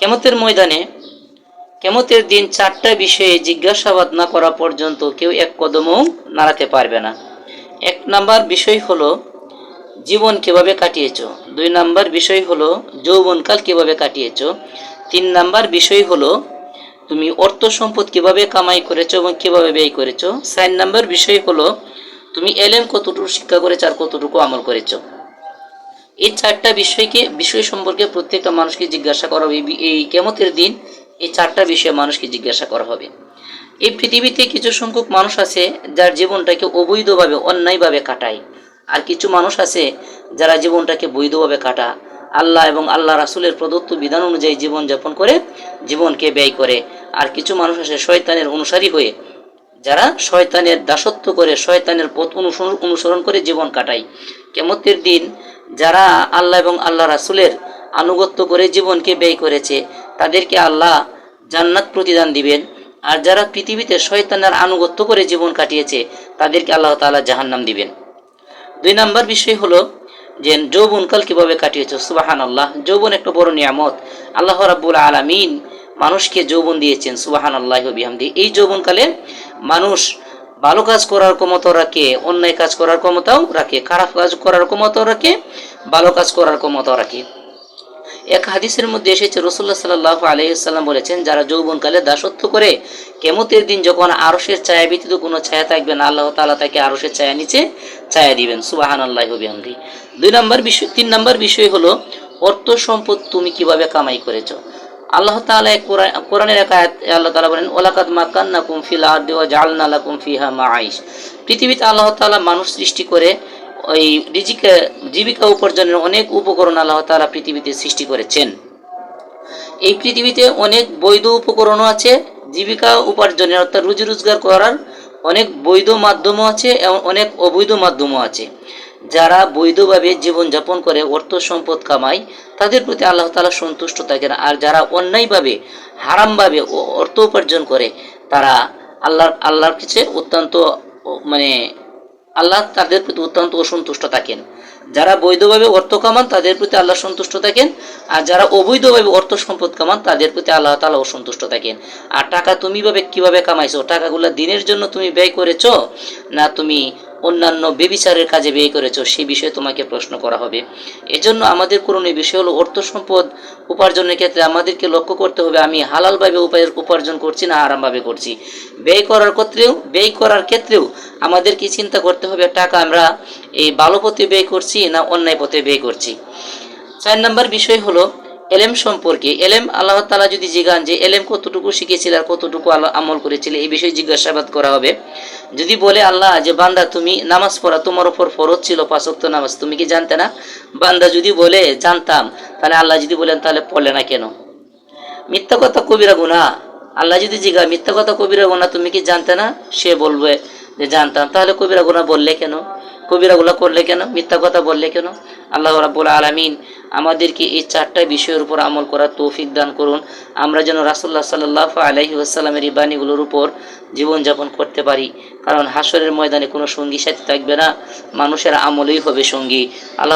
কিয়ামতের ময়দানে, কিয়ামতের দিন 4টা বিষয়ে জিজ্ঞাসাবাদ না করা পর্যন্ত কেউ এক কদমও নাড়াতে পারবে না। 1 নাম্বার বিষয় হলো জীবন কিভাবে কাটিয়েছো। 2 নাম্বার বিষয় হলো যৌবনকাল কিভাবে কাটিয়েছো। 3 নাম্বার বিষয় হলো তুমি অর্থ সম্পদ কিভাবে কামাই করেছো এবং কিভাবে ব্যয় করেছো। 4 নাম্বার বিষয় হলো তুমি এলেম কতটুকু শিক্ষা করেছো আর কতটুকু আমল করেছো। এই 4টা বিষয় সম্পর্কে প্রত্যেকটা মানুষকে জিজ্ঞাসা করা হবে। এই কিয়ামতের দিন এই 4টা বিষয়ে মানুষকে জিজ্ঞাসা করা হবে। এই পৃথিবীতে কিছু সংখ্যক মানুষ আছে যার জীবনটাকে অবৈধভাবে অন্যায়ভাবে কাটায়, আর কিছু মানুষ আছে যারা জীবনটাকে বৈধভাবে কাটা, আল্লাহ এবং আল্লাহ রাসূলের প্রদত্ত বিধান অনুযায়ী জীবনযাপন করে, জীবনকে ব্যয় করে। আর কিছু মানুষ আছে শয়তানের অনুসারী হয়ে, যারা শয়তানের দাসত্ব করে, শয়তানের পথ অনুসরণ করে জীবন কাটায়। কিয়ামতের দিন যারা আল্লাহ এবং আল্লাহ রাসূলের আনুগত্য করে জীবনকে ব্যয় করেছে তাদেরকে আল্লাহ জান্নাত প্রতিদান দিবেন। আর যারা পৃথিবীতে শয়তানের আনুগত্য করে জীবন কাটিয়েছে তাদেরকে আল্লাহ তাআলা জাহান্নাম দিবেন। 2 নাম্বার বিষয় হলো যে যৌবনকাল কিভাবে কাটিয়েছো। সুবহানাল্লাহ, যৌবন একটা বড় নিয়ামত। আল্লাহ রাব্বুল আলামিন মানুষকে যৌবন দিয়েছেন, সুবহানাল্লাহি ওয়া বিহামদিহি। এই যৌবনকালে মানুষ ভালো কাজ করার ক্ষমতাও রাখে, অন্যায় কাজ করার ক্ষমতাও রাখে, খারাপ কাজ করার ক্ষমতাও রাখে, ভালো কাজ করার ক্ষমতাও রাখে। এক হাদিসের মধ্যে এসেছে রাসূলুল্লাহ সাল্লাল্লাহু আলাইহি ওয়াসাল্লাম বলেছেন, যারা যৌবনকালে দাসত্ব করে কিয়ামতের দিন যখন আরশের ছায়া ব্যতীত কোনো ছায়া থাকবে না, আল্লাহ তাআলা তাকে আরশের ছায়া নিচে ছায়া দিবেন। সুবহানাল্লাহি ওয়া বিহামদিহি। 3 নাম্বার বিষয় হলো অর্থ সম্পদ তুমি কিভাবে কামাই করেছো। আল্লাহ তাআলা কোরআনের এক আয়াত আল্লাহ তাআলা বলেন, ওয়ালাকাদ মাক্কান্নাকুম ফিল আরদি ওয়া জাআলনা লাকুম ফিহা মাআইশ। পৃথিবীতে আল্লাহ তাআলা মানুষ সৃষ্টি করে ওই জীবিকা উপার্জনের অনেক উপকরণ আল্লাহ তাআলা পৃথিবীতে সৃষ্টি করেছেন। এই পৃথিবীতে অনেক বৈধ উপকরণও আছে, জীবিকা উপার্জনের অর্থাৎ রুজি রোজগার করার অনেক বৈধ মাধ্যমও আছে এবং অনেক অবৈধ মাধ্যমও আছে। যারা বৈধভাবে জীবনযাপন করে অর্থ সম্পদ কামায় তাদের প্রতি আল্লাহ তাআলা সন্তুষ্ট থাকেন। আর যারা অন্যায়ভাবে হারামভাবে অর্থ উপার্জন করে তারা আল্লাহর কাছে অত্যন্ত মানে আল্লাহ তাদের প্রতি অত্যন্ত অসন্তুষ্ট থাকেন। যারা বৈধভাবে অর্থ কামান তাদের প্রতি আল্লাহ সন্তুষ্ট থাকেন, আর যারা অবৈধভাবে অর্থ সম্পদ কামান তাদের প্রতি আল্লাহ তাআলা অসন্তুষ্ট থাকেন। আর টাকা তুমি কিভাবে কামাইছো, টাকাগুলো দিনের জন্য তুমি ব্যয় করেছো না তুমি অন্যান্য ব্যভিচারের কাজে ব্যয় করেছো, সেই বিষয়ে তোমাকে প্রশ্ন করা হবে। এজন্য আমাদের করণীয় বিষয় হলো অর্থ সম্পদ উপার্জনের ক্ষেত্রে আমাদেরকে লক্ষ্য করতে হবে আমি হালালভাবে উপার্জন করছি না হারামভাবে করছি। ব্যয় করার ক্ষেত্রেও আমাদেরকে চিন্তা করতে হবে টাকা আমরা এই ভালো পথে ব্যয় করছি না অন্যায় পথে ব্যয় করছি। 4 নাম্বার বিষয় হলো এলেম সম্পর্কে। এলেম আল্লাহ তাআলা যদি জিজ্ঞান যে এলেম কতটুকু শিখেছিলে আর কতটুকু আমল করেছিলে, এই বিষয়ে জিজ্ঞাসাবাদ করা হবে। যদি বলে আল্লাহ যে বান্দা তুমি নামাজ পড়া তোমার উপর ফরজ ছিল 5 ওয়াক্ত নামাজ, তুমি কি জানতে না? বান্দা যদি বলে জানতাম, তাহলে আল্লাহ যদি বলেন তাহলে পড়লে না কেন? মিথ্যা কথা কবিরা গুনাহ। আল্লাহ যদি জিজ্ঞাসা মিথ্যা কথা কবিরা গুনাহ তুমি কি জানতে না, সে বলবে যে জানতাম, তাহলে কবিরা গুনাহ বললে কেন, কবিরা গুনাহ করলে কেন, মিথ্যা কথা বললে কেন? আল্লাহ রাব্বুল আলামিন আমাদেরকে এই 4টা বিষয়ের উপর আমল করার তৌফিক দান করুন। আমরা যেন রাসূলুল্লাহ সাল্লাল্লাহু আলাইহি ওয়াসাল্লামের এই বাণীগুলোর উপর জীবনযাপন করতে পারি। কারণ হাসরের ময়দানে কোনো সঙ্গী সাথী থাকবে না, মানুষের আমলই হবে সঙ্গী। আল্লাহ